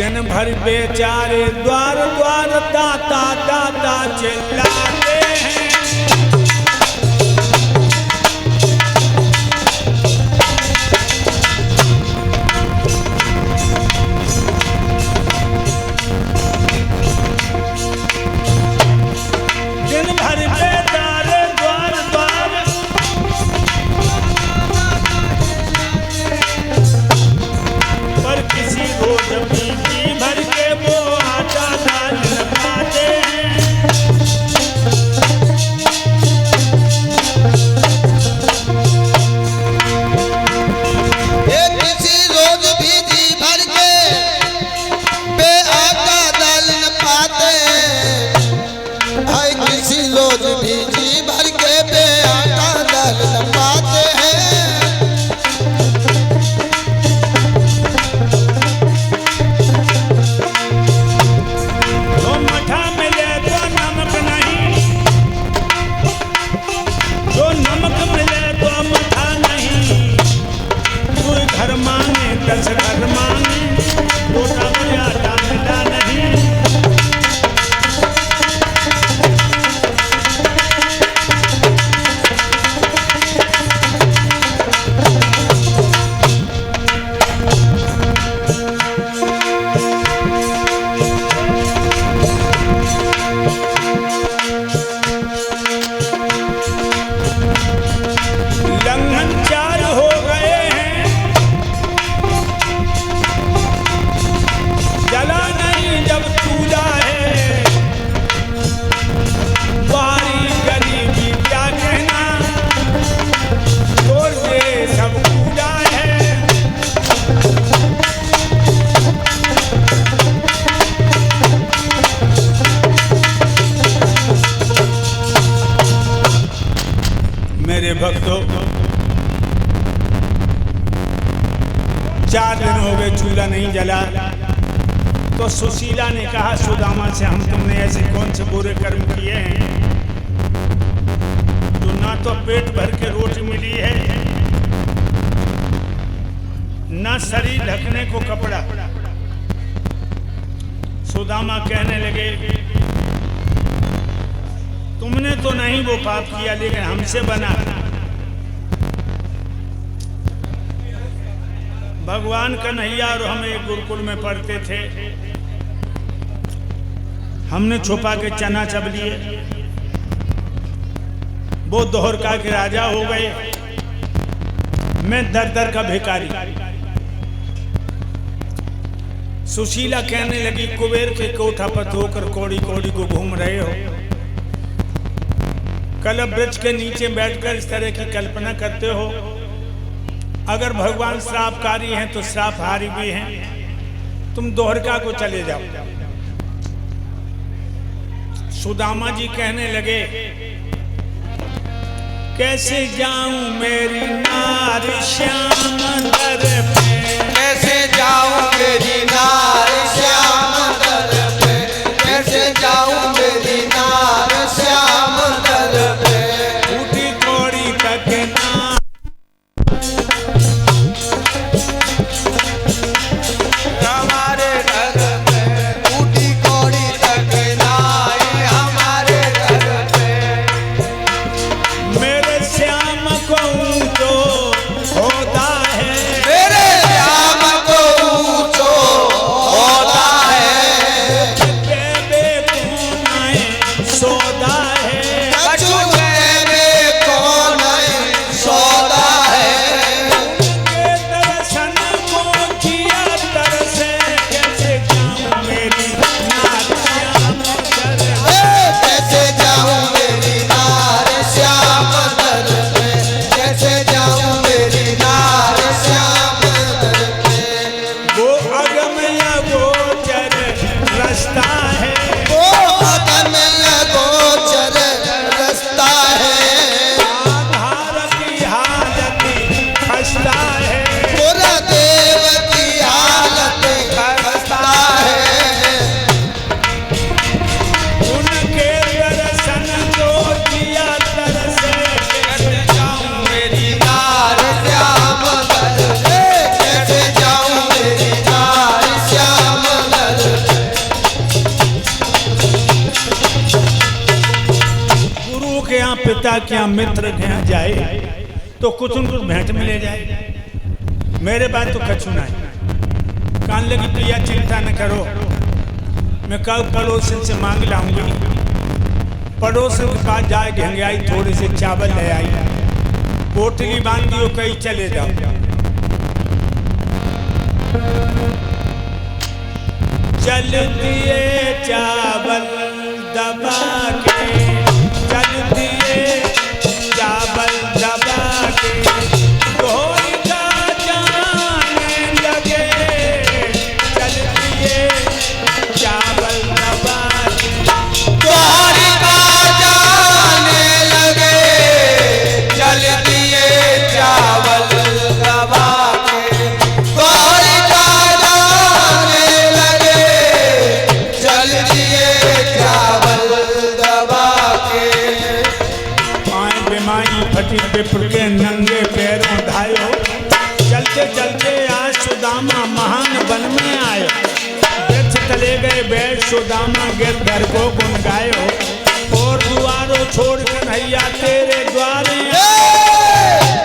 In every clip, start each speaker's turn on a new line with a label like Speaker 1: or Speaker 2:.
Speaker 1: दिन भर बेचारे द्वार द्वार दाता दाता चिल्लाते हैं। दिन भर बेचारे द्वार द्वार पर किसी रोज भी भर के वो आटा दाल न पाते हैं।
Speaker 2: किसी रोज भी जी भर के बे आटा दाल न पाते हैं। किसी रोज भी जी भर के बे आटा दाल न पाते हैं।
Speaker 1: घर मांगे 10 घर मांगे रोटा में आटा मिला नहीं। लंघन 4 हो गए हैं, जला नहीं जब चूल्हा है। बारी गरीबी क्या कहना, तोड़ दे सब कूड़ा है। मेरे भक्तों, 4 दिन हो गए चूल्हा नहीं जला। तो सुशीला ने कहा सुदामा से, हम तुमने ऐसे कौन से बुरे कर्म किए हैं तो ना तो पेट भर के रोटी मिली है, ना शरीर ढकने को कपड़ा। सुदामा कहने लगे, तुमने तो नहीं वो पाप किया, लेकिन हमसे बना। भगवान कन्हैया और हम एक गुरुकुल में पढ़ते थे। हमने छुपा के चना चब लिए। वो दोहरका के राजा हो गए, मैं दर दर का भिखारी। सुशीला कहने लगी, कुबेर के कोठा पर होकर कौड़ी कौड़ी को घूम रहे हो, कलम वृक्ष के नीचे बैठकर इस तरह की कल्पना करते हो। अगर भगवान श्रापकारी हैं तो श्रापहारी भी हैं, तुम दोहरका को चले जाओ। सुदामा जी कहने लगे, कैसे जाऊं मेरी नारी श्याम दर पे,
Speaker 2: कैसे जाऊं मेरी नारी श्याम दर पे, कैसे जाऊं मेरी नारी श्याम दर पे।
Speaker 1: टूटी कौड़ी तक ना
Speaker 2: हमारे घर पे, टूटी कौड़ी तक ना आए हमारे घर पे।
Speaker 1: मेरे श्याम को तो होता है,
Speaker 2: मेरे श्याम को ऊंचो
Speaker 1: पिता के यहाँ मित्र के यहाँ जाए तो कुछ न कुछ भेंट में ले जाए। मेरे बात तो कछु नहीं। कान लगी प्रिया चिंता न करो, मैं कल पड़ोसन से मांग लाऊंगी। पड़ोसन के पास जाए घंगाई थोड़ी से चावल ले आई, पोटली बांध दियो, कहीं चले जाओ। चल दिए चावल दबा के, चल दिए चावल दबा के, कोई का जाने लगे। चल दिए चावल दबा के,
Speaker 2: कोई का जाने लगे। चल दिए चावल दबा के, कोई का जाने लगे। चल दिए चावल दबा के।
Speaker 1: पाए बेमाई फटी विप्र के नंगे पैरों धायो। चलते चलते आज सुदामा महान वन में आयो। वृक्ष तले गए बैठ सुदामा गिर घर को गुन गायो। और दुआरों छोड़ कन्हैया तेरे द्वारे।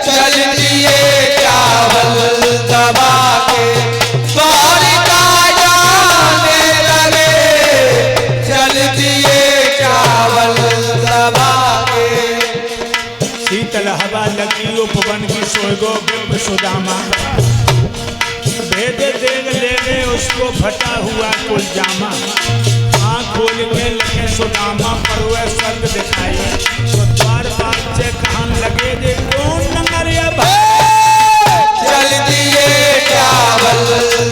Speaker 2: चल दिए चावल दबा के, कोई का जाने लगे। चल दिए चावल दबा के।
Speaker 1: शीतल हवा लगी उपवन की सोएगो विप्र सुदामा। भेदे देख ले गए उसको फटा हुआ कुल जामा। आँख खोल के लगे सुदामा पर वह स्वर्ग दिखाई। तो द्वारपाल से कहन लगे जे कौन नंगरिया भाई।
Speaker 2: चल दिए चावल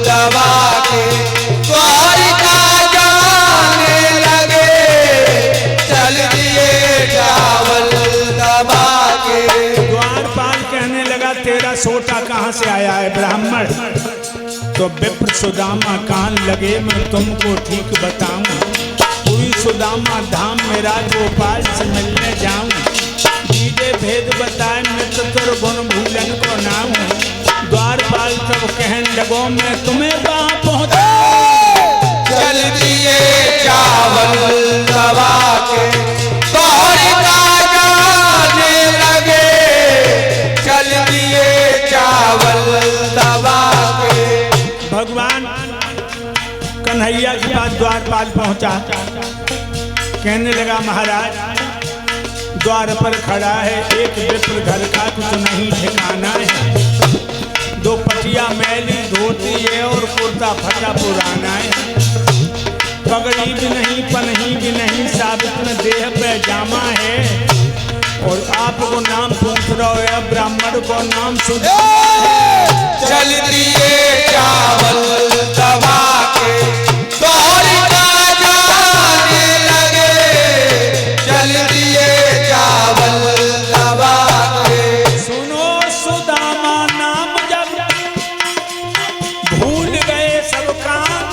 Speaker 2: दबा के, कोई का जाने लगे। चल दिए चावल दबा के।
Speaker 1: द्वारपाल कहने लगा तेरा सोटा कहाँ से आया है ब्राह्मण। तो विप्र सुदामा कान लगे मैं तुमको ठीक बताऊं। पूरी सुदामा धाम में राजगोपाल से मिलने जाऊं। दीदे भेद बताए मित्र तुर गुण भूलन को नाम। द्वारपाल तब कहने लगो मैं तुम्हें वहां पहुंचा।
Speaker 2: चल दिए चावल दबा के, कोई का जाने लगे। चल दिए चावल दबा के।
Speaker 1: भगवान कन्हैया के पास द्वारपाल पहुंचा। कहने लगा महाराज द्वार पर खड़ा है एक विप्र घर का कुछ नहीं ठिकाना है। दो पटिया मैली धोती है और कुर्ता फटा पुराना है। पगड़ी भी नहीं पनही भी नहीं साबित में देह पे जामा है। और आपको नाम पूछ रहा है ब्राह्मण को नाम सुधा।
Speaker 2: चल दिए चावल दबा के, कोई का जाने लगे। चल दिए चावल दबा के।
Speaker 1: सुनो सुदामा नाम जब भूल गए सब काम।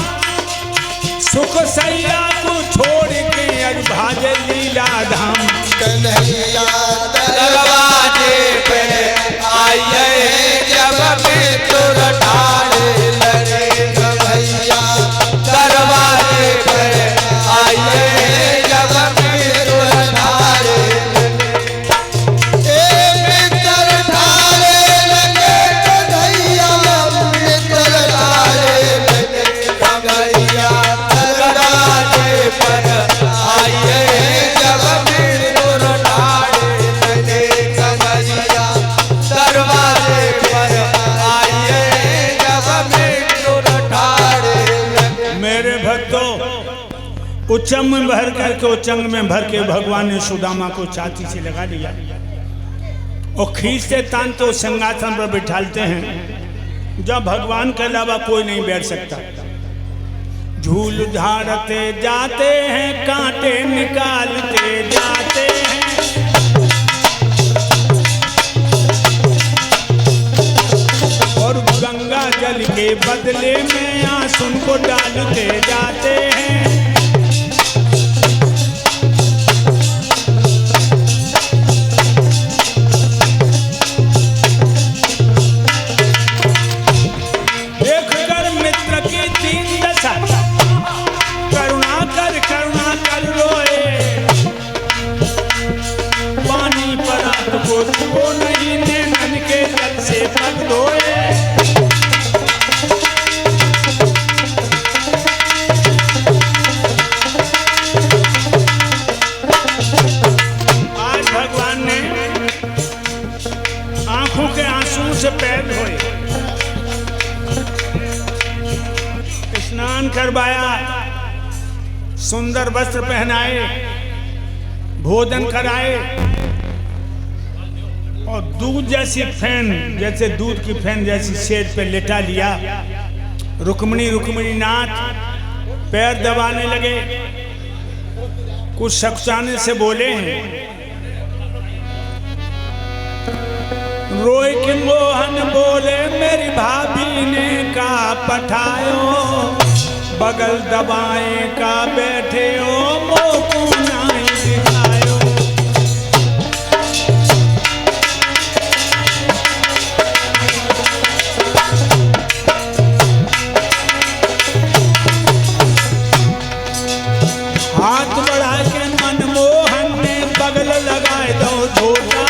Speaker 1: सुख सैया को छोड़ के अज भागे लीला धाम।
Speaker 2: कन्हैया दरवाजे पे आइए जब मित्र ठाड़े लगे। कन्हैया दरवाजे पे आइए जब मित्र ठाड़े लगे। मित्र ठाड़े लगे। कन्हैया मित्र ठाड़े लगे। कन्हैया दरवाजे पर आइए जब मित्र ठाड़े लगे। कन्हैया दरवाजे पर आइए जब मित्र ठाड़े लगे।
Speaker 1: मेरे भक्तों उच्चंग में भर करके उच्चंग में भर के भगवान ने सुदामा को छाती से लगा लिया और खींचते तान तो सिंहासन पर बिठालते हैं। जब भगवान के अलावा कोई नहीं बैठ सकता। झूल झाड़ते जाते हैं कांटे निकालते जाते हैं। और गंगा जल के बदले में आंसू को डालते जाते हैं। देखकर मित्र की दीन दशा करुणा कर रोए। पानी करवाया, सुंदर वस्त्र पहनाए, भोजन कराए और दूध जैसी फैन, जैसे दूध की फैन जैसी सेज पे लेटा लिया। रुक्मिणी नाथ पैर दबाने लगे, कुछ सकुचाने से बोले हैं, रोई कि मोहन बोले मेरी भाभी ने का पठायो, बगल दबाए का बैठे हो मोको नहीं दिखायो। हाथ बढ़ा के मनमोहन ने बगल लगाए दो छोटा,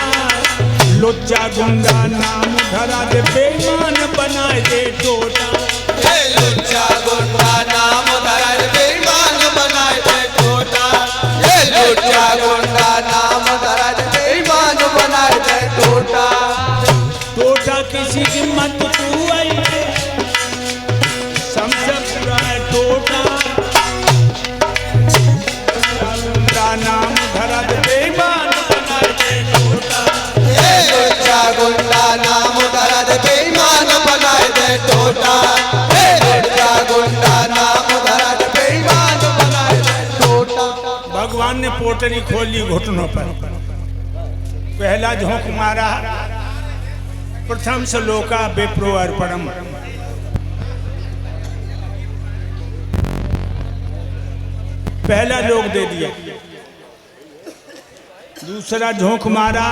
Speaker 1: लुच्चा गुंडा नाम धरा दे बेईमान बनाए दे टोटा।
Speaker 2: लुच्चा गुंडा नाम धरा दे बेईमान बनाए दे टोटा। लुच्चा गुंडा नाम धरा दे बेईमान बनाए दे टोटा।
Speaker 1: टोटा किसी की मत तू आई, सबसे बुरा है टोटा। गुंडा नाम धरा दे बेईमान बनाए दे टोटा।
Speaker 2: लुच्चा गुंडा नाम धरा दे बेईमान बनाए दे टोटा। लुच्चा गुंडा नाम धरा दे बेईमान बनाए दे टोटा।
Speaker 1: भगवान ने पोटली खोली घुटनों पर, पहला झोंक मारा, प्रथम से लोका विप्रो अर्पणम। पहला लोक दे दिया। दूसरा झोंक मारा,